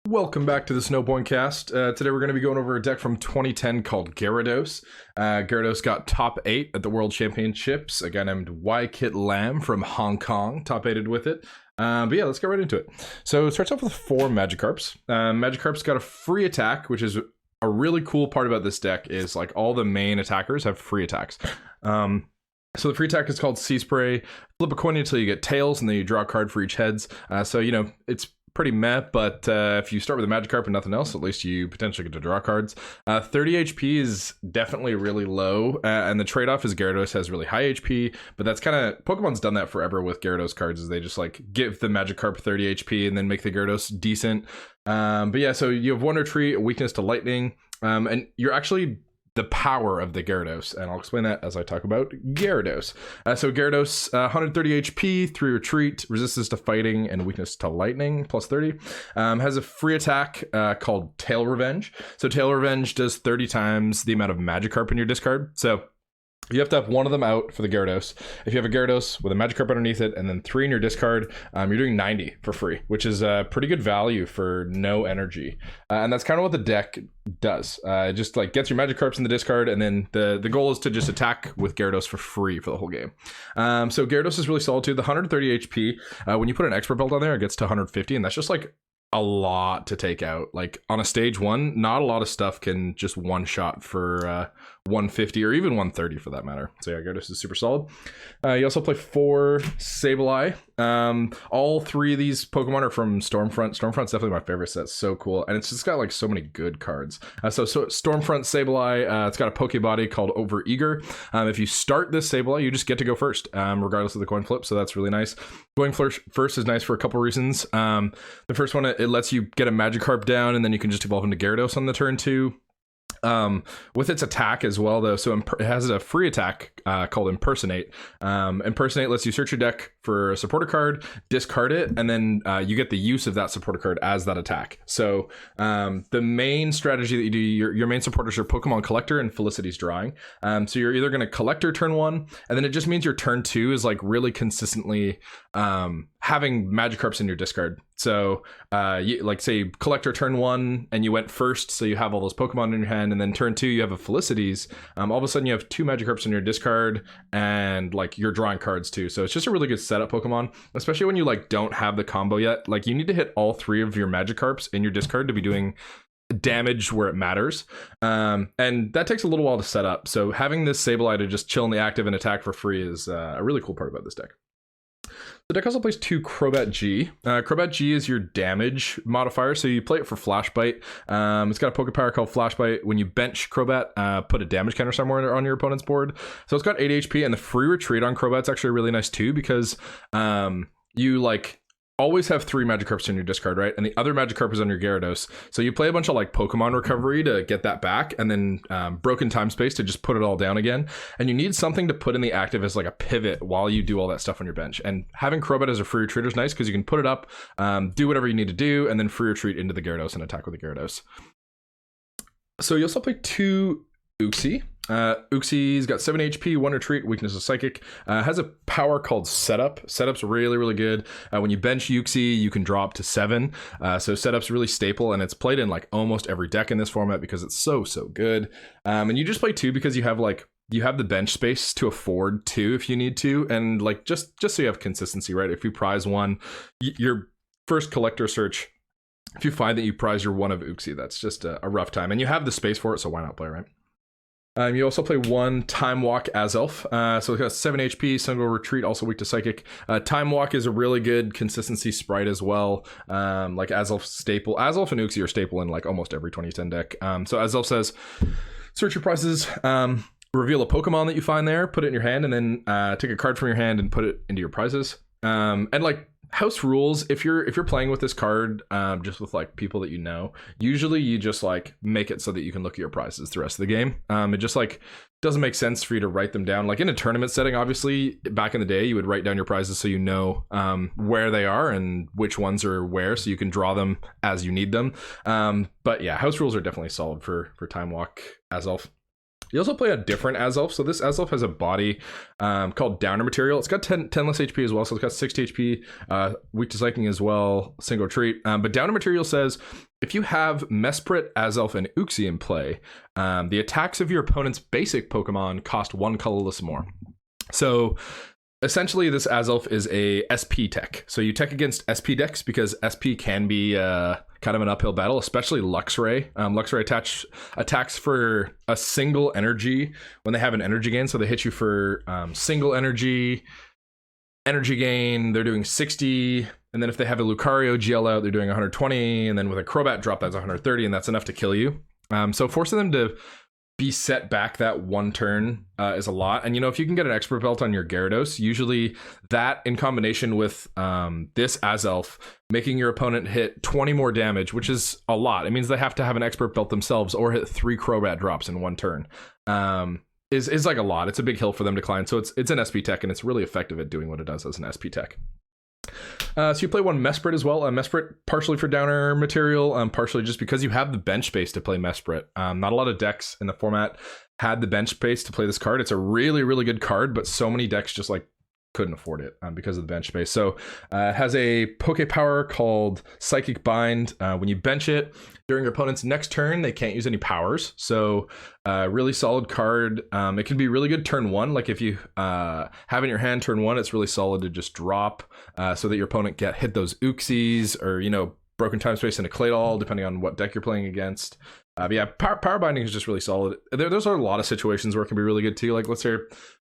Welcome back to the Snowpoint Cast. Today we're going to be going over a deck from 2010 called Gyarados. Gyarados got top 8 at the World Championships. A guy named Y-Kit Lam from Hong Kong top 8'd with it. But yeah, let's get right into it. So it starts off with 4 Magikarps. Magikarp's got a free attack, which is a really cool part about this deck is like all the main attackers have free attacks. So the free attack is called Sea Spray. Flip a coin until you get tails, and then you draw a card for each heads. So, you know, it's pretty meh, but if you start with a Magikarp and nothing else, at least you potentially get to draw cards. 30 HP is definitely really low, and the trade-off is Gyarados has really high HP, but that's kind of, Pokemon's done that forever with Gyarados cards, is they just like give the Magikarp 30 HP and then make the Gyarados decent. But yeah, so you have 1 retreat, a weakness to lightning, and you're actually the power of the Gyarados, and I'll explain that as I talk about Gyarados. So Gyarados, 130 HP, 3 retreat, resistance to fighting, and weakness to lightning, plus 30. Has a free attack called Tail Revenge. So Tail Revenge does 30 times the amount of Magikarp in your discard. So you have to have 1 of them out for the Gyarados. If you have a Gyarados with a Magikarp underneath it and then 3 in your discard, you're doing 90 for free, which is a pretty good value for no energy. And that's kind of what the deck does. It just like gets your Magikarps in the discard, and then the goal is to just attack with Gyarados for free for the whole game. So Gyarados is really solid too. The 130 HP, when you put an expert belt on there, it gets to 150, and that's just like a lot to take out. Like on a stage 1, not a lot of stuff can just one shot for 150 or even 130 for that matter. So yeah, Gyarados is super solid. You also play 4 Sableye. All 3 of these Pokemon are from Stormfront. Stormfront's definitely my favorite set. So cool, and it's just got like so many good cards. So Stormfront Sableye, it's got a Pokebody called Overeager. If you start this Sableye, you just get to go first, regardless of the coin flip. So that's really nice. Going first is nice for a couple reasons. The first one, it lets you get a Magikarp down, and then you can just evolve into Gyarados on the turn 2. With its attack as well though, so it has a free attack called Impersonate. Impersonate lets you search your deck for a supporter card, discard it, and then you get the use of that supporter card as that attack. So the main strategy that you do, your main supporters are Pokemon Collector and Felicity's Drawing. So you're either going to Collector turn 1, and then it just means your turn 2 is like really consistently having Magikarps in your discard. So you, like say Collector turn 1 and you went first, so you have all those Pokemon in your hand, and then turn 2 you have a Felicity's. All of a sudden you have 2 Magikarps in your discard, and like you're drawing cards too. So it's just a really good setup Pokemon, especially when you like don't have the combo yet. Like you need to hit all 3 of your Magikarps in your discard to be doing damage where it matters, and that takes a little while to set up. So having this Sableye to just chill in the active and attack for free is a really cool part about this deck. The deck also plays 2 Crobat G. Crobat G is your damage modifier, so you play it for Flash Bite. It's got a Poke Power called Flash Bite. When you bench Crobat, put a damage counter somewhere on your opponent's board. So it's got 8 HP, and the free retreat on Crobat's actually really nice too, because you like always have 3 Magikarps in your discard, right? And the other Magikarp is on your Gyarados. So you play a bunch of like Pokemon recovery to get that back, and then Broken Time Space to just put it all down again. And you need something to put in the active as like a pivot while you do all that stuff on your bench. And having Crobat as a free retreat is nice because you can put it up, do whatever you need to do, and then free retreat into the Gyarados and attack with the Gyarados. So you also play 2 Uxie. Uxie's got 7 HP, 1 retreat, weakness is psychic. Has a power called Setup. Setup's really, really good. When you bench Uxie, you can drop to 7. So Setup's really staple, and it's played in like almost every deck in this format because it's so good. And you just play 2 because you have the bench space to afford 2 if you need to, and like just so you have consistency, right? If you prize 1, your first collector search, if you find that you prize your 1 of Uxie, that's just a rough time, and you have the space for it, so why not play, right? You also play 1 Time Walk Azelf. So it's got 7 HP, single retreat, also weak to psychic. Time Walk is a really good consistency sprite as well. Like Azelf staple. Azelf and Uxie are staple in like almost every 2010 deck. So Azelf says, search your prizes, reveal a Pokemon that you find there, put it in your hand, and then take a card from your hand and put it into your prizes. And like house rules, if you're playing with this card just with like people that you know, usually you just like make it so that you can look at your prizes the rest of the game. It just like doesn't make sense for you to write them down. Like in a tournament setting, obviously back in the day you would write down your prizes so you know where they are and which ones are where, so you can draw them as you need them. But yeah, house rules are definitely solid for Time Walk Azelf. You also play a different Azelf. So this Azelf has a body called Downer Material. It's got 10 less HP as well. So it's got 60 HP, weak to Psychic as well, single treat. But Downer Material says if you have Mesprit, Azelf, and Uxie in play, the attacks of your opponent's basic Pokemon cost 1 colorless more. So essentially, this Azelf is a SP tech. So you tech against SP decks because SP can be kind of an uphill battle, especially Luxray. Luxray attacks for a single energy when they have an energy gain. So they hit you for single energy gain. They're doing 60. And then if they have a Luxray GL out, they're doing 120. And then with a Crobat drop, that's 130. And that's enough to kill you. So forcing them to be set back that one turn is a lot. And, you know, if you can get an expert belt on your Gyarados, usually that in combination with this Azelf, making your opponent hit 20 more damage, which is a lot. It means they have to have an expert belt themselves or hit 3 Crobat drops in one turn. Is like a lot. It's a big hill for them to climb. So it's an SP tech, and it's really effective at doing what it does as an SP tech. So you play one Mesprit as well. Mesprit partially for downer material, partially just because you have the bench space to play Mesprit. Not a lot of decks in the format had the bench space to play this card. It's a really, really good card, but so many decks just like couldn't afford it because of the bench space. So it has a Poke Power called Psychic Bind. When you bench it during your opponent's next turn, they can't use any powers. So really solid card. It can be really good turn 1. Like if you have in your hand turn 1, it's really solid to just drop so that your opponent get hit those Uxies or, you know, Broken Time Space and a Claydol, depending on what deck you're playing against. But yeah, power binding is just really solid. Those are a lot of situations where it can be really good too. Like let's say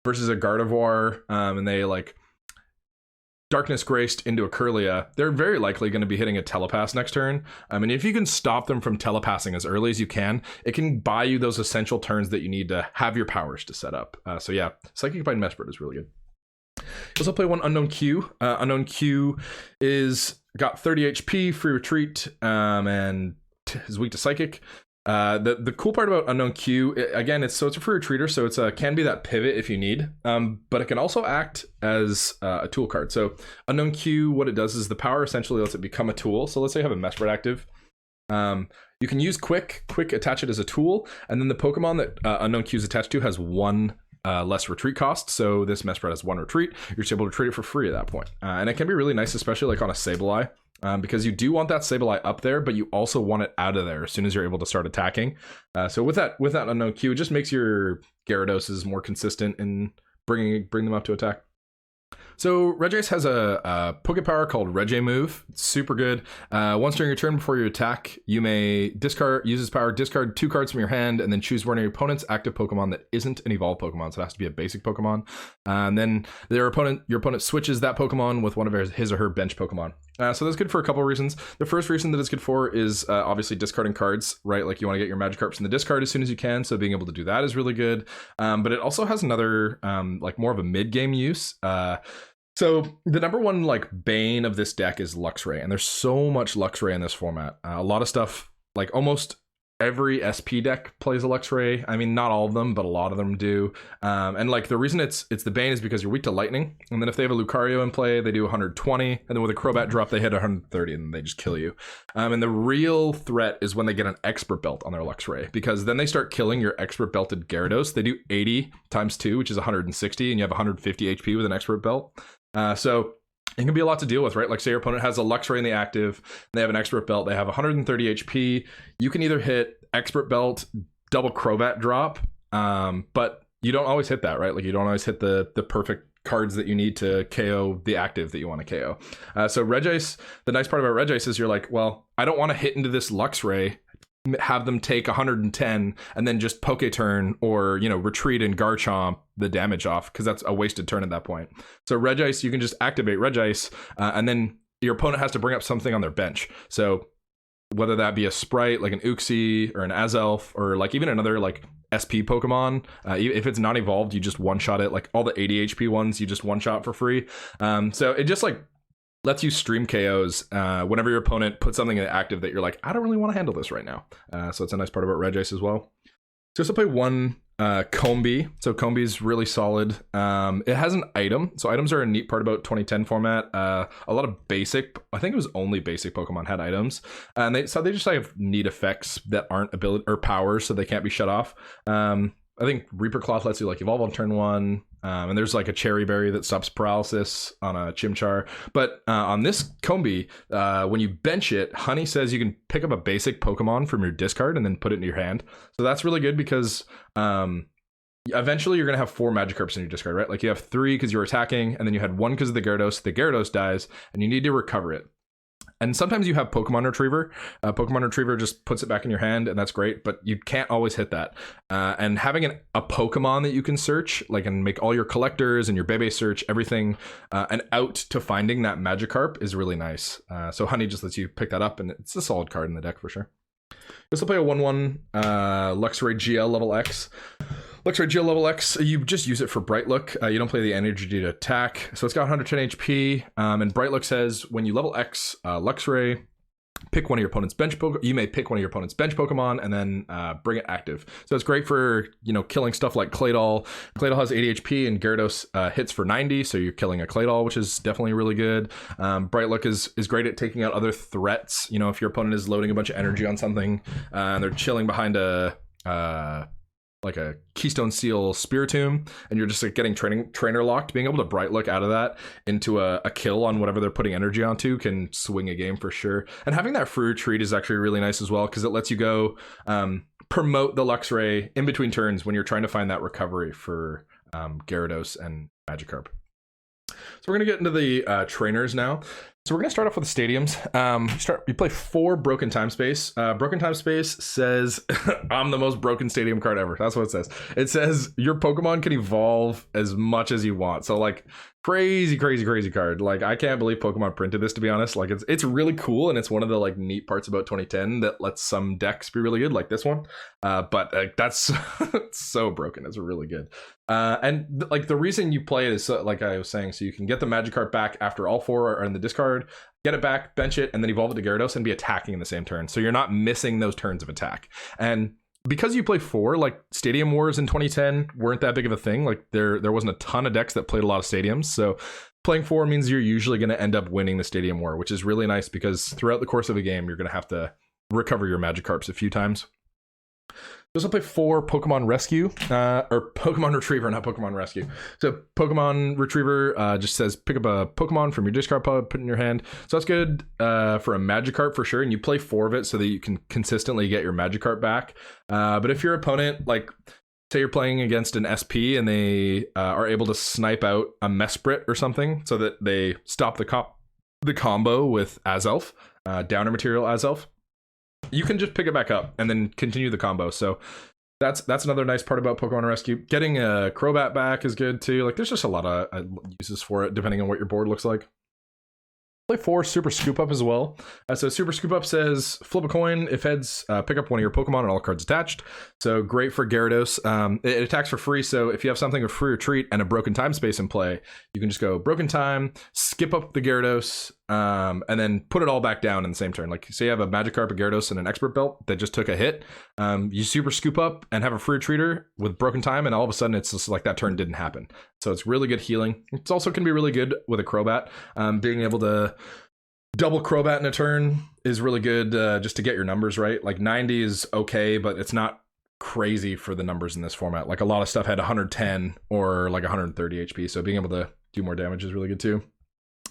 versus a Gardevoir, and they like Darkness Graced into a Kirlia, they're very likely going to be hitting a Telepass next turn. And if you can stop them from telepassing as early as you can, it can buy you those essential turns that you need to have your powers to set up. So yeah, Psychic Bind Mesprit is really good. Also play one Unown Q. Unown Q is got 30 HP, free retreat, and is weak to Psychic. The cool part about Unown Q, again, it's a free retreater, so it's can be that pivot if you need, but it can also act as a tool card. So Unown Q, what it does is the power essentially lets it become a tool. So let's say you have a Mesprit active. You can use Quick attach it as a tool, and then the Pokemon that Unown Q is attached to has 1 less retreat cost. So this Mesprit has 1 retreat. You're just able to retreat it for free at that point. And it can be really nice, especially like on a Sableye. Because you do want that Sableye up there, but you also want it out of there as soon as you're able to start attacking. So with that Unown Q, it just makes your Gyaradoses more consistent in bring them up to attack. So Regice has a Poke Power called Regice Move. It's super good. Once during your turn before you attack, you may use its power, discard 2 cards from your hand, and then choose one of your opponent's active Pokemon that isn't an evolved Pokemon. So it has to be a basic Pokemon. And then your opponent switches that Pokemon with one of his or her bench Pokemon. So that's good for a couple of reasons. The first reason that it's good for is obviously discarding cards, right? Like you want to get your Magikarps in the discard as soon as you can. So being able to do that is really good. But it also has another like more of a mid-game use. So the number one like bane of this deck is Luxray, and there's so much Luxray in this format. A lot of stuff, like almost every SP deck plays a Luxray. I mean, not all of them, but a lot of them do. And like the reason it's the bane is because you're weak to lightning, and then if they have a Lucario in play, they do 120, and then with a Crobat drop, they hit 130, and they just kill you. And the real threat is when they get an expert belt on their Luxray, because then they start killing your expert belted Gyarados. They do 80 times 2, which is 160, and you have 150 HP with an expert belt. So it can be a lot to deal with, right? Like say your opponent has a Luxray in the active, they have an expert belt, they have 130 HP. You can either hit expert belt, double Crobat drop, but you don't always hit that, right? Like you don't always hit the perfect cards that you need to KO the active that you want to KO. So Regice, the nice part about Regice is you're like, well, I don't want to hit into this Luxray, have them take 110 and then just Poke Turn or, you know, retreat and Garchomp the damage off, because that's a wasted turn at that point. So Regice, you can just activate Regice, and then your opponent has to bring up something on their bench. So whether that be a Sprite like an Uxie or an Azelf or like even another like SP Pokemon, if it's not evolved, you just one-shot it. Like all the 80 HP ones, you just one-shot for free. So it just like lets you stream KOs whenever your opponent puts something in active that you're like, I don't really want to handle this right now. So it's a nice part about Regice as well. So also play one Combee. So Combee is really solid. It has an item. So items are a neat part about 2010 format. A lot of basic, I think it was only basic Pokemon had items. And they just have neat effects that aren't ability or powers, so they can't be shut off. I think Reaper Cloth lets you like evolve on turn 1. And there's like a cherry berry that stops paralysis on a Chimchar. But on this Combee, when you bench it, Honey says you can pick up a basic Pokemon from your discard and then put it into your hand. So that's really good because eventually you're going to have 4 Magikarps in your discard, right? Like you have 3 because you're attacking, and then you had 1 because of the Gyarados. The Gyarados dies, and you need to recover it. And sometimes you have Pokemon Retriever. Pokemon Retriever just puts it back in your hand, and that's great, but you can't always hit that. And having a Pokemon that you can search, like, and make all your collectors and your Bebe search, everything, and out to finding that Magikarp is really nice. So Honey just lets you pick that up, and it's a solid card in the deck for sure. You also play a 1/1 Luxray GL Level X. Luxray GL Level X, you just use it for Bright Look. You don't play the energy to attack. So it's got 110 HP. And Bright Look says when you level X Luxray, pick one of your opponent's bench Pokemon. You may pick one of your opponent's bench Pokemon and then bring it active. So it's great for, you know, killing stuff like Claydol. Claydol has 80 HP and Gyarados hits for 90. So you're killing a Claydol, which is definitely really good. Bright Look is great at taking out other threats. You know, if your opponent is loading a bunch of energy on something and they're chilling behind like a Keystone Seal Spiritomb, and you're just like getting trainer locked, being able to Bright Look out of that into a kill on whatever they're putting energy onto can swing a game for sure. And having that free retreat is actually really nice as well, because it lets you go promote the Luxray in between turns when you're trying to find that recovery for Gyarados and Magikarp. So we're going to get into the trainers now. So we're going to start off with the stadiums. You play 4 Broken Time Space. Broken Time Space says, I'm the most broken stadium card ever. That's what it says. It says your Pokemon can evolve as much as you want. So like crazy card. Like I can't believe Pokemon printed this, to be honest. Like it's really cool, and it's one of the like neat parts about 2010 that lets some decks be really good, like this one. But that's so broken. It's really good. And like the reason you play it is like I was saying, so you can get the Magikarp back after all 4 are in the discard, get it back, bench it, and then evolve it to Gyarados and be attacking in the same turn. So you're not missing those turns of attack. And because you play 4, like Stadium Wars in 2010 weren't that big of a thing. Like there wasn't a ton of decks that played a lot of stadiums. So playing 4 means you're usually going to end up winning the Stadium War, which is really nice because throughout the course of a game, you're going to have to recover your Magikarps a few times. You also play 4 Pokemon Rescue, or Pokemon Retriever, not Pokemon Rescue. So Pokemon Retriever just says pick up a Pokemon from your discard pile, put it in your hand. So that's good for a Magikarp for sure, and you play 4 of it so that you can consistently get your Magikarp back. But if your opponent, like, say you're playing against an SP and they are able to snipe out a Mesprit or something so that they stop the combo with Azelf, Downer Material Azelf, you can just pick it back up and then continue the combo. So that's another nice part about Pokemon Rescue. Getting a Crobat back is good too. Like there's just a lot of uses for it depending on what your board looks like. Play 4 Super Scoop Up as well. So Super Scoop Up says flip a coin. If heads, pick up one of your Pokemon and all cards attached. So great for Gyarados. It attacks for free. So if you have something with free retreat and a Broken Time Space in play, you can just go Broken Time, skip up the Gyarados, and then put it all back down in the same turn. Like say you have a Magikarp, a Gyarados, and an Expert Belt that just took a hit. You Super Scoop Up and have a free retreater with Broken Time, and all of a sudden it's just like that turn didn't happen. So it's really good healing. It's also can be really good with a Crobat. Being able to double Crobat in a turn is really good just to get your numbers right. Like 90 is okay, but it's not crazy for the numbers in this format. Like a lot of stuff had 110 or like 130 HP, so being able to do more damage is really good too.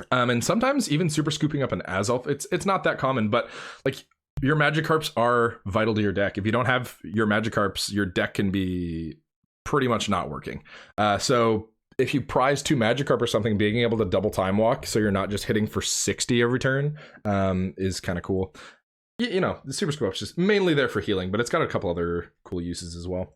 And sometimes even super scooping up an Azelf, it's not that common, but like your Magikarps are vital to your deck. If you don't have your Magikarps, your deck can be pretty much not working. So if you prize 2 Magikarp or something, being able to double time walk so you're not just hitting for 60 every turn is kind of cool. You know, the Super Scoop Up's just mainly there for healing, but it's got a couple other cool uses as well.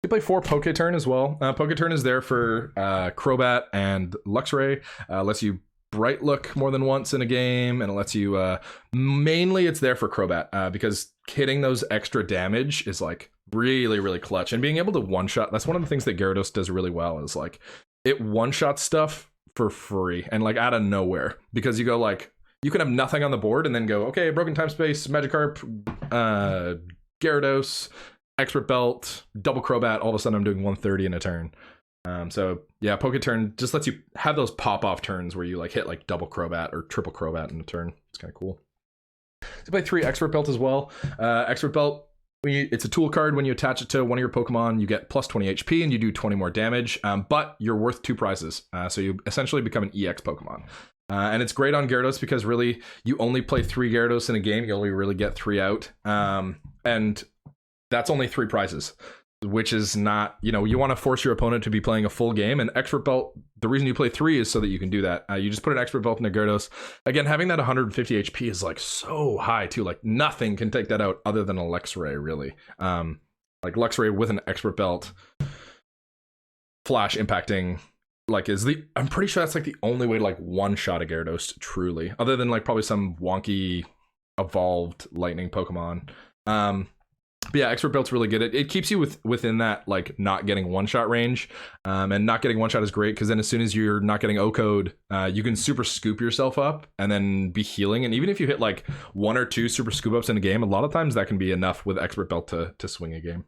You play 4 Poketurn as well. Poketurn is there for Crobat and Luxray. Lets you Bright Look more than once in a game, and it lets you mainly it's there for Crobat because hitting those extra damage is like really clutch, and being able to one-shot, that's one of the things that Gyarados does really well, is like it one-shots stuff for free and like out of nowhere, because you go like you can have nothing on the board and then go, okay, Broken Time Space, Magikarp, Gyarados, Expert Belt, double Crobat, all of a sudden I'm doing 130 in a turn. So yeah, Poketurn just lets you have those pop-off turns where you like hit like double Crobat or triple Crobat in a turn. It's kind of cool. So play 3 Expert Belt as well. Expert Belt it's a tool card. When you attach it to one of your Pokemon, you get plus 20 HP and you do 20 more damage, but you're worth 2 prizes. So you essentially become an EX Pokemon. And it's great on Gyarados because really you only play 3 Gyarados in a game. You only really get 3 out. And that's only 3 prizes, which is not, you want to force your opponent to be playing a full game. And Expert Belt, the reason you play 3 is so that you can do that. You just put an Expert Belt in a Gyarados. Again, having that 150 HP is like so high too. Like nothing can take that out other than a Luxray, really. Like Luxray with an Expert Belt, flash impacting, like I'm pretty sure that's like the only way to like one-shot a Gyarados truly, other than like probably some wonky evolved lightning Pokemon. But yeah, Expert Belt's really good. It keeps you within that like not getting one-shot range, and not getting one-shot is great because then as soon as you're not getting O-code, you can super scoop yourself up and then be healing. And even if you hit like 1 or 2 super scoop ups in a game, a lot of times that can be enough with Expert Belt to swing a game.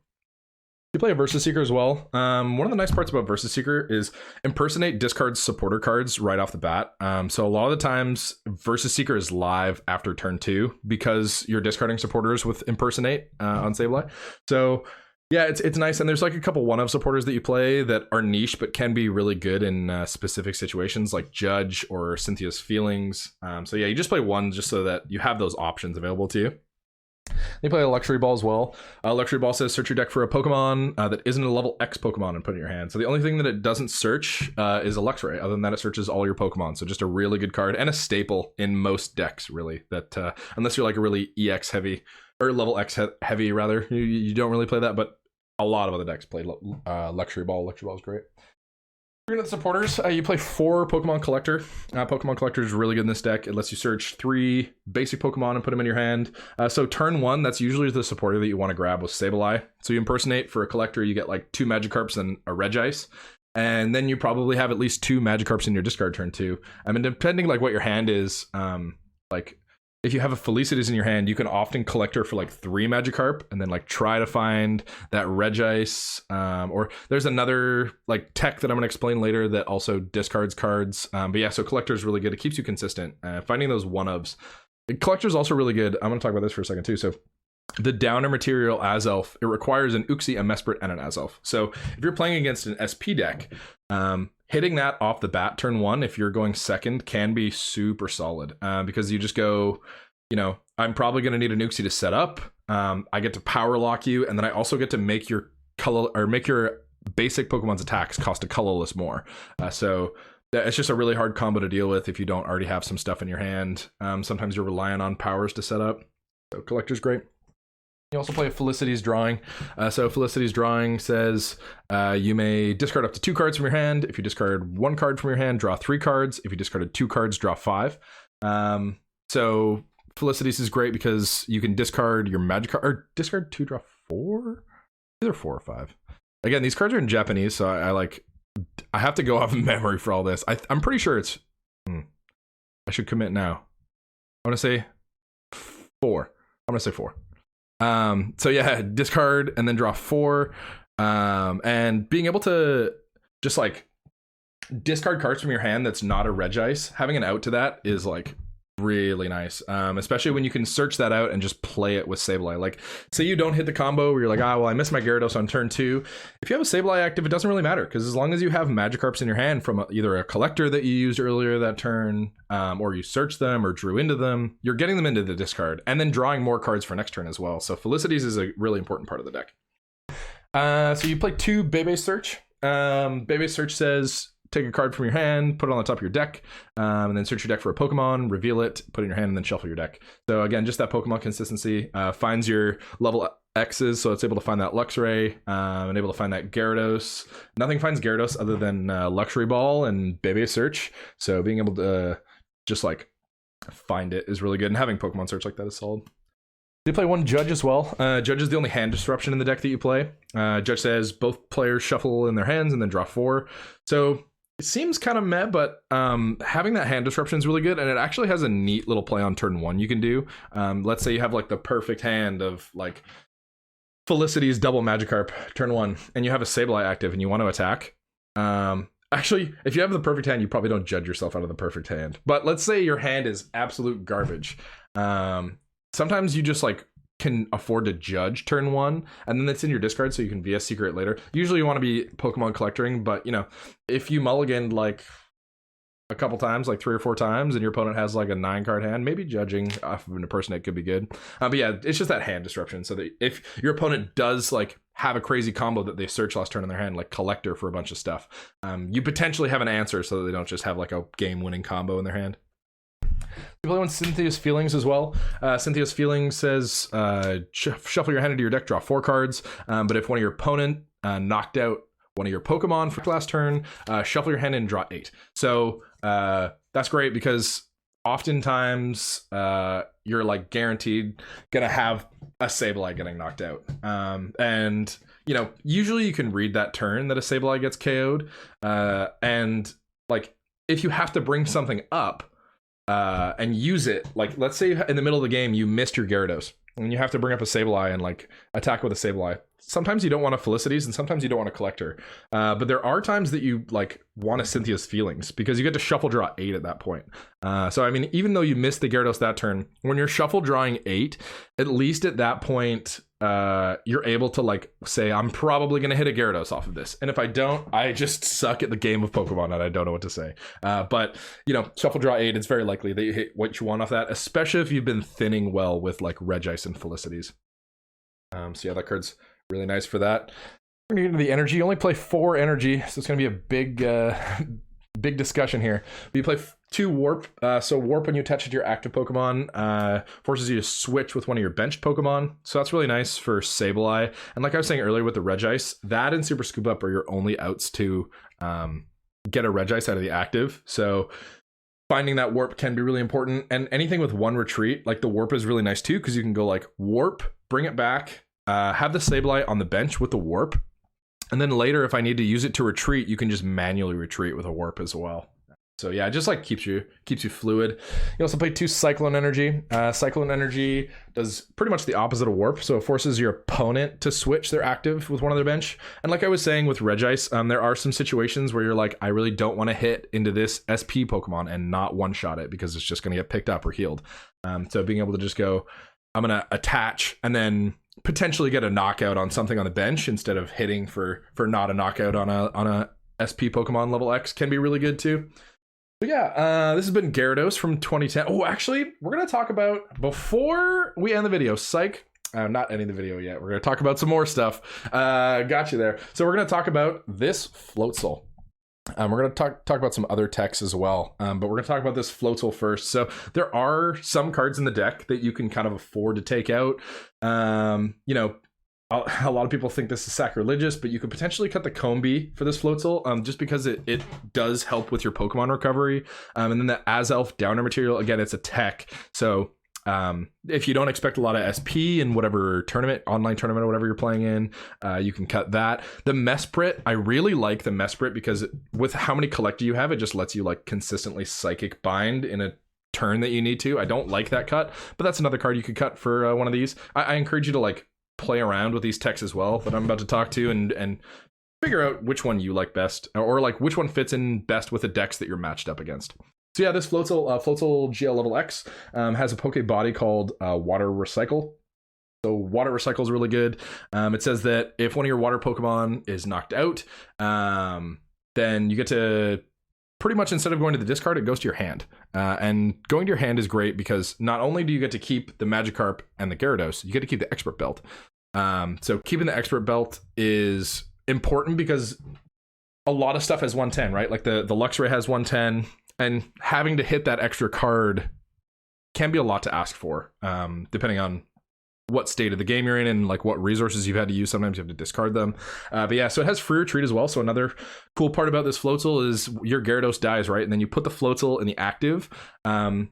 You play a Versus Seeker as well. One of the nice parts about Versus Seeker is Impersonate discards supporter cards right off the bat. So a lot of the times Versus Seeker is live after turn 2 because you're discarding supporters with Impersonate on Sableye. So yeah, it's nice. And there's like a couple one-of supporters that you play that are niche but can be really good in specific situations like Judge or Cynthia's Feelings. So yeah, you just play one just so that you have those options available to you. You play a Luxury Ball as well. Luxury Ball says search your deck for a Pokemon that isn't a level X Pokemon and put it in your hand. So the only thing that it doesn't search is a Luxray. Other than that, it searches all your Pokemon. So just a really good card and a staple in most decks, really. That unless you're like a really EX heavy or level X heavy, rather, you don't really play that. But a lot of other decks play Luxury Ball. Luxury Ball is great. Looking at the supporters, you play 4 Pokemon Collector. Pokemon Collector is really good in this deck. It lets you search 3 basic Pokemon and put them in your hand. So turn 1, that's usually the supporter that you want to grab with Sableye. So you impersonate for a Collector, you get like 2 Magikarps and a Regice. And then you probably have at least 2 Magikarps in your discard turn 2. I mean, depending like what your hand is, like if you have a Felicity's in your hand, you can often Collector for like 3 Magikarp and then like try to find that Regice. Or there's another like tech that I'm going to explain later that also discards cards. But yeah, so Collector is really good. It keeps you consistent. Finding those one-ofs. Collector is also really good. I'm going to talk about this for a second too. So the downer material Azelf, it requires an Uxie, a Mesprit, and an Azelf. So if you're playing against an SP deck, hitting that off the bat turn 1, if you're going second, can be super solid because you just go, I'm probably going to need an Uxie to set up. I get to power lock you, and then I also get to make your color or make your basic Pokemon's attacks cost a colorless more. So it's just a really hard combo to deal with if you don't already have some stuff in your hand. Sometimes you're relying on powers to set up. So Collector's great. You also play a Felicity's Drawing. So Felicity's Drawing says you may discard up to 2 cards from your hand. If you discard 1 card from your hand, draw 3 cards. If you discarded 2 cards, draw 5. So Felicity's is great because you can discard your Magikarp, or discard 2, draw 4? Either 4 or 5. Again, these cards are in Japanese, so I have to go off memory for all this. I'm pretty sure it's... I should commit now. I want to say 4. I'm going to say 4. So yeah, discard and then draw 4, and being able to just like discard cards from your hand that's not a Regice, having an out to that is like really nice, especially when you can search that out and just play it with Sableye. Like say you don't hit the combo where you're like, well, I missed my Gyarados on turn 2. If you have a Sableye active, it doesn't really matter because as long as you have Magikarps in your hand from either a Collector that you used earlier that turn, or you searched them or drew into them, you're getting them into the discard and then drawing more cards for next turn as well. So Felicity's is a really important part of the deck. So you play 2 Bebe Search. Bebe Search says take a card from your hand, put it on the top of your deck, and then search your deck for a Pokemon, reveal it, put it in your hand, and then shuffle your deck. So again, just that Pokemon consistency. Finds your level X's, so it's able to find that Luxray, and able to find that Gyarados. Nothing finds Gyarados other than Luxury Ball and Bebe Search. So being able to just like find it is really good, and having Pokemon Search like that is solid. You play 1 Judge as well. Judge is the only hand disruption in the deck that you play. Judge says both players shuffle in their hands and then draw 4. So it seems kind of meh, but having that hand disruption is really good, and it actually has a neat little play on turn 1 you can do. Let's say you have like the perfect hand of like Felicity's double Magikarp turn 1, and you have a Sableye active and you want to attack. Actually, if you have the perfect hand, you probably don't judge yourself out of the perfect hand. But let's say your hand is absolute garbage. Sometimes you just like can afford to judge turn 1, and then it's in your discard so you can VS Secret later. Usually you want to be Pokemon collecting, but you know, if you mulliganed like a couple times, like 3 or 4 times, and your opponent has like a 9-card hand, maybe judging off of an impersonate could be good. But yeah, it's just that hand disruption, so that if your opponent does like have a crazy combo that they search last turn in their hand, like collector for a bunch of stuff, you potentially have an answer so that they don't just have like a game-winning combo in their hand. You play on Cynthia's Feelings as well. Cynthia's Feelings says shuffle your hand into your deck, draw 4 cards, but if one of your opponent knocked out one of your Pokemon for last turn, shuffle your hand and draw 8. So that's great because oftentimes you're like guaranteed gonna have a Sableye getting knocked out, and you know, usually you can read that turn that a Sableye gets KO'd, and like if you have to bring something up and use it, like let's say in the middle of the game you missed your Gyarados and you have to bring up a Sableye and like attack with a Sableye. Sometimes you don't want a Felicity's and sometimes you don't want a Collector, but there are times that you like want a Cynthia's Feelings because you get to shuffle draw 8 at that point. So I mean, even though you missed the Gyarados that turn, when you're shuffle drawing 8, at least at that point you're able to like say, I'm probably gonna hit a Gyarados off of this, and if I don't, I just suck at the game of Pokemon and I don't know what to say. But you know, shuffle draw 8, it's very likely that you hit what you want off that, especially if you've been thinning well with like Regice and Felicities. So yeah, that card's really nice for that. We're gonna get into the energy. You only play 4 energy, so it's gonna be a big big discussion here. But you play 2 warp. So warp, when you attach it to your active Pokemon, forces you to switch with one of your benched Pokemon. So that's really nice for Sableye. And like I was saying earlier with the Regice, that and Super Scoop Up are your only outs to get a Regice out of the active. So finding that warp can be really important. And anything with 1 retreat, like the warp is really nice too, because you can go like warp, bring it back, have the Sableye on the bench with the warp, and then later if I need to use it to retreat, you can just manually retreat with a warp as well. So yeah, it just like keeps you fluid. You also play 2 Cyclone Energy. Cyclone Energy does pretty much the opposite of warp, so it forces your opponent to switch their active with one of their bench. And like I was saying with Regice, there are some situations where you're like, I really don't want to hit into this SP Pokemon and not one-shot it because it's just going to get picked up or healed. So being able to just go, I'm going to attach and then potentially get a knockout on something on the bench instead of hitting for not a knockout on a SP Pokemon level X can be really good too. So yeah, this has been Gyarados from 2010. Oh, actually, we're going to talk about, before we end the video, not ending the video yet. We're going to talk about some more stuff. Got you there. So we're going to talk about this Floatzel. We're going to talk about some other techs as well, but we're going to talk about this Floatzel first. So there are some cards in the deck that you can kind of afford to take out. You know, a lot of people think this is sacrilegious, but you could potentially cut the Combee for this Floatzel, just because it does help with your Pokemon recovery. And then the Azelf downer material, again, it's a tech. So if you don't expect a lot of SP in whatever tournament, online tournament or whatever you're playing in, you can cut that. The Mesprit, I really like the Mesprit because with how many collector you have, it just lets you like consistently Psychic Bind in a turn that you need to. I don't like that cut, but that's another card you could cut for one of these. I encourage you to like play around with these techs as well that I'm about to talk to and figure out which one you like best, or like which one fits in best with the decks that you're matched up against. So yeah, this Floatzel GL Lv has a Poke Body called Water Recycle. So Water Recycle is really good. It says that if one of your water Pokemon is knocked out, then you get to pretty much, instead of going to the discard, it goes to your hand. And going to your hand is great because not only do you get to keep the Magikarp and the Gyarados, you get to keep the Expert Belt. So keeping the Expert Belt is important because a lot of stuff has 110, right? Like the Luxray has 110, and having to hit that extra card can be a lot to ask for, depending on what state of the game you're in and like what resources you've had to use. Sometimes you have to discard them. But yeah, so it has free retreat as well. So another cool part about this Floatzel is your Gyarados dies, right? And then you put the Floatzel in the active, and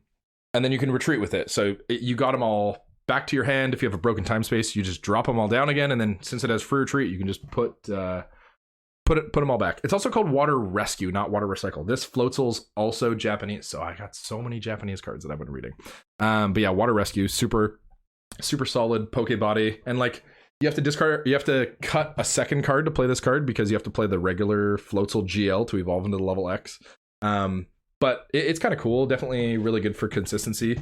then you can retreat with it. So you got them all back to your hand. If you have a broken time space, you just drop them all down again. And then since it has free retreat, you can just put them all back. It's also called Water Rescue, not Water Recycle. This Floatzel's also Japanese. So I got so many Japanese cards that I've been reading. But yeah, Water Rescue, super solid Poke Body. And like you have to cut a second card to play this card because you have to play the regular Floatzel GL to evolve into the level X. But it's kind of cool. Definitely really good for consistency.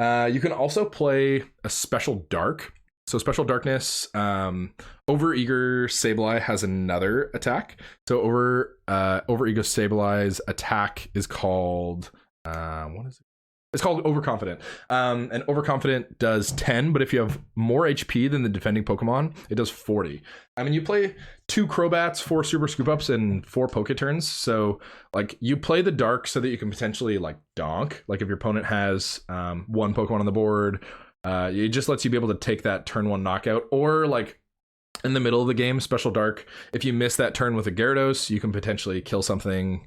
You can also play a special Dark. So Special Darkness, Overeager Sableye has another attack. So Overeager Sableye's attack is called what is it? It's called Overconfident. And Overconfident does 10, but if you have more HP than the defending Pokemon, it does 40. I mean, you play 2 Crobats, 4 Super Scoop Ups, and 4 Poke Turns. So, like, you play the Dark so that you can potentially, like, donk. Like, if your opponent has 1 Pokemon on the board, it just lets you be able to take that turn 1 knockout. Or, like, in the middle of the game, Special Dark, if you miss that turn with a Gyarados, you can potentially kill something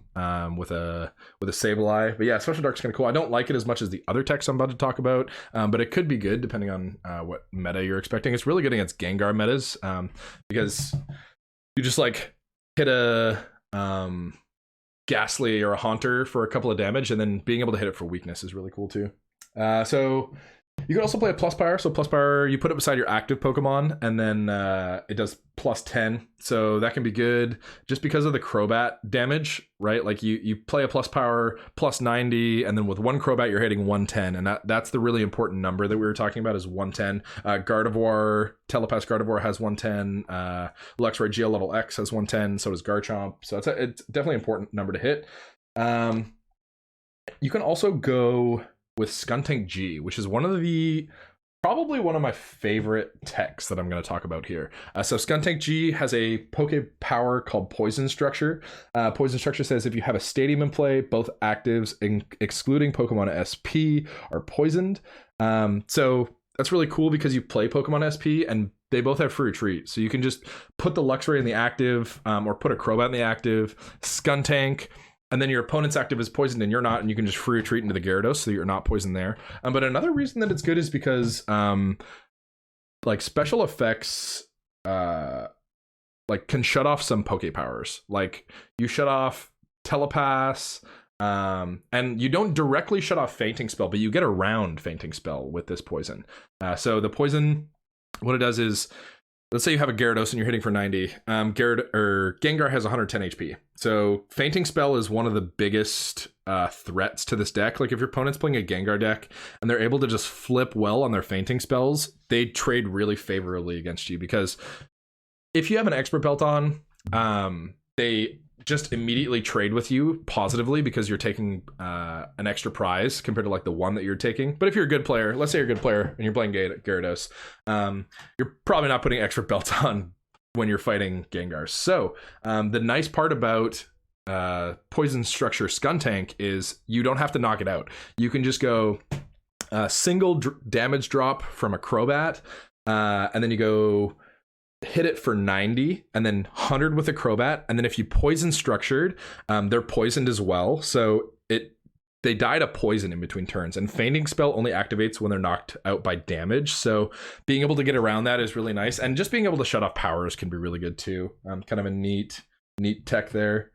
with a Sableye. But yeah, Special Dark's kind of cool. I don't like it as much as the other techs I'm about to talk about, but it could be good depending on what meta you're expecting. It's really good against Gengar metas because you just like hit a Ghastly or a Haunter for a couple of damage, and then being able to hit it for weakness is really cool too. So you can also play a Plus Power. So Plus Power, you put it beside your active Pokemon, and then it does plus 10. So that can be good just because of the Crobat damage, right? Like you play a Plus Power plus 90, and then with 1 Crobat, you're hitting 110. And that's the really important number that we were talking about is 110. Gardevoir, Telepath Gardevoir has 110. Luxray GL Lv has 110. So does Garchomp. So it's definitely an important number to hit. You can also go with Skuntank G, which is probably one of my favorite techs that I'm going to talk about here. So Skuntank G has a Poke Power called Poison Structure. Poison Structure says if you have a stadium in play, both actives, excluding Pokemon SP, are poisoned. So that's really cool because you play Pokemon SP and they both have free retreat. So you can just put the Luxray in the active or put a Crobat in the active, Skuntank, and then your opponent's active is poisoned and you're not, and you can just free retreat into the Gyarados so you're not poisoned there. But another reason that it's good is because like special effects like can shut off some Poke Powers. Like you shut off Telepaths, and you don't directly shut off Fainting Spell, but you get around Fainting Spell with this poison. So the poison, what it does is, let's say you have a Gyarados and you're hitting for 90. Gengar has 110 HP. So Fainting Spell is one of the biggest threats to this deck. Like if your opponent's playing a Gengar deck and they're able to just flip well on their Fainting Spells, they trade really favorably against you, because if you have an Expert Belt on, they just immediately trade with you positively because you're taking an extra prize compared to like the one that you're taking. But if you're a good player, let's say you're a good player and you're playing Gyarados, you're probably not putting Expert Belt on when you're fighting Gengars. So the nice part about Poison Structure Skuntank is you don't have to knock it out. You can just go single damage drop from a Crobat, and then you go hit it for 90 and then 100 with a Crobat, and then if you Poison Structured, they're poisoned as well, so they die to poison in between turns, and Fainting Spell only activates when they're knocked out by damage. So being able to get around that is really nice, and just being able to shut off powers can be really good too. Kind of a neat tech there.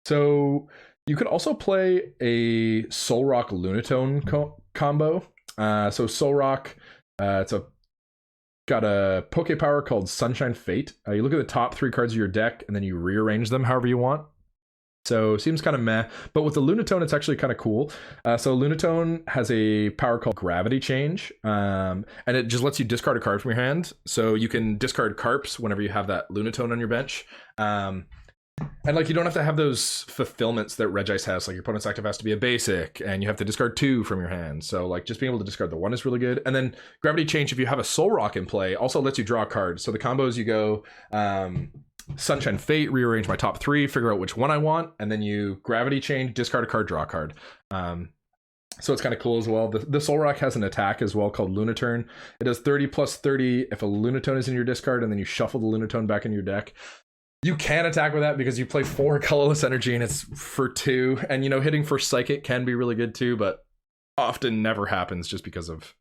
So you could also play a Solrock Lunatone combo. So Solrock, got a Poke Power called Sunshine Fate. You look at the top 3 cards of your deck and then you rearrange them however you want. So it seems kind of meh, but with the Lunatone, it's actually kind of cool. So Lunatone has a power called Gravity Change, and it just lets you discard a card from your hand. So you can discard Carps whenever you have that Lunatone on your bench. And like you don't have to have those fulfillments that Regice has, like your opponent's active has to be a basic and you have to discard 2 from your hand. So like just being able to discard the 1 is really good. And then Gravity Change, if you have a Solrock in play, also lets you draw a card. So the combos, you go Sunshine Fate, rearrange my top 3, figure out which one I want, and then you Gravity Change, discard a card, draw a card. So it's kind of cool as well. The Solrock has an attack as well called Lunaturn. It does 30 plus 30 if a Lunatone is in your discard, and then you shuffle the Lunatone back in your deck. You can attack with that because you play 4 Colorless Energy and it's for 2. And, you know, hitting for Psychic can be really good too, but often never happens just because of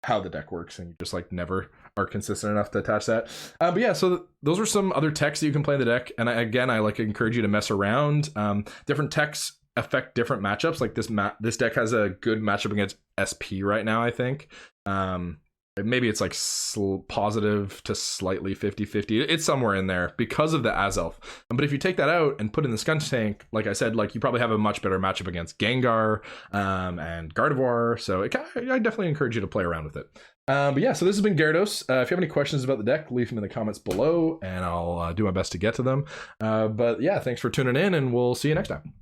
how the deck works, and you just like never are consistent enough to attach that. But yeah, so those are some other techs that you can play in the deck. And I like encourage you to mess around. Different techs affect different matchups. Like this deck has a good matchup against SP right now, I think. maybe it's like positive to slightly 50-50. It's somewhere in there because of the Azelf. But if you take that out and put in the Skuntank, like I said, like you probably have a much better matchup against Gengar and Gardevoir. So I definitely encourage you to play around with it. But yeah, so this has been Gyarados. If you have any questions about the deck, leave them in the comments below, and I'll do my best to get to them. But yeah, thanks for tuning in, and we'll see you next time.